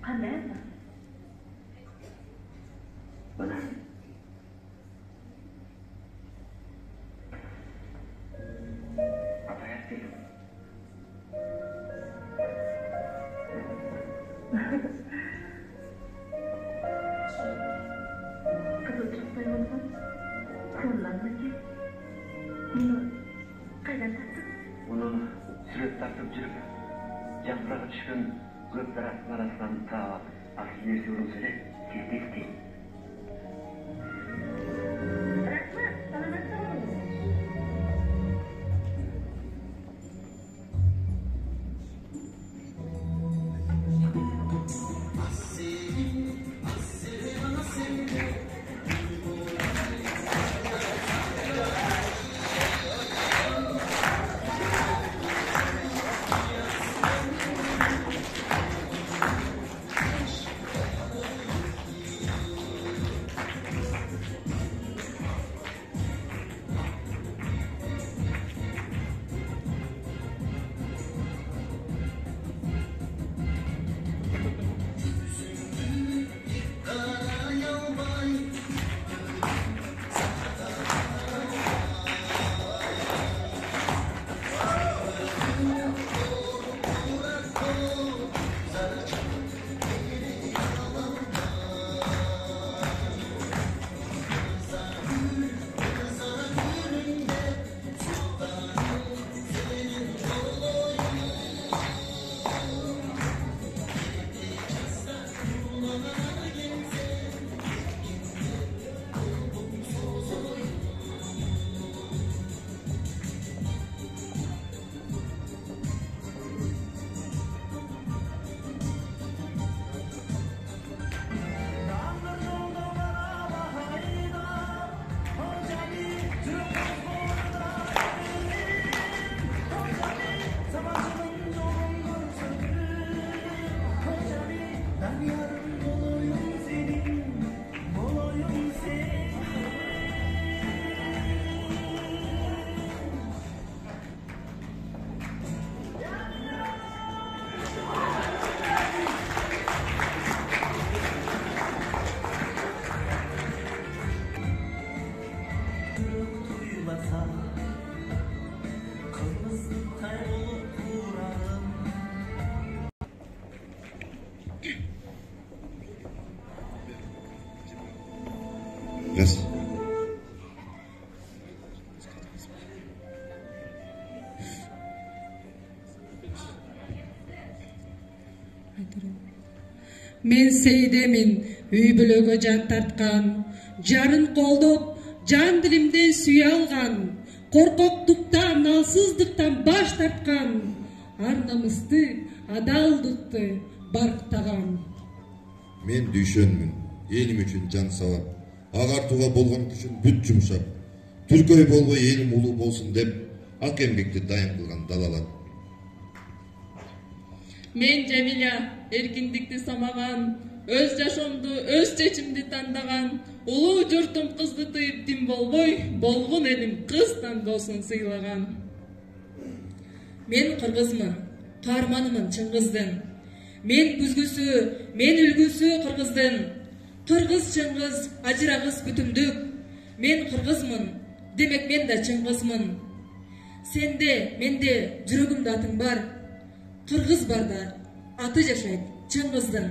Qanday anda? Mana. Apayapti. Kızıl çıkmayalım. Kullanmak. Bunu qaydan tapdın? Bunu sürüp tartıp жүрüp, жапырағы түшкен көп дарақтың арасынан таап, асыл нәрсе ұрынсыра, тез-тез. Рахмат, саламатта болыңыз. Yes. Мен сейдемин, үй бүлөгө жан тарткан, жарын колдоп, жан дилимден сүйө алган, коркоктуктан, алсыздыктан баш тарткан, ар намысты, адалдыкты барктаган. Мен дүйшөнмүн, элим үчүн жан салап, агартууга болгон күчүн бүт жумшап, түркөй болбой элим улуу болсун деп, ак эмгекти дайын кылган далалар. Мен Жамиля, эркиндикти самаган, өз жашоомду, өз чечимди тандаган, улуу журтум кызды тыйып дин болбой, болгон элим кыз тандоосун сыйлаган. Мен кыргызмын, каарманымын Чыңгыздын. Мен күзгүсү, мен үлгүсү кыргыздын. Кыргыз Чыңгыз, ажырагыз бүтүндүк. Мен кыргызмын, демек мен да Чыңгызмын. Сенде, менде жүрөгүмдө атың бар. Кыргыз барда аты жашайт Чыңгыздын.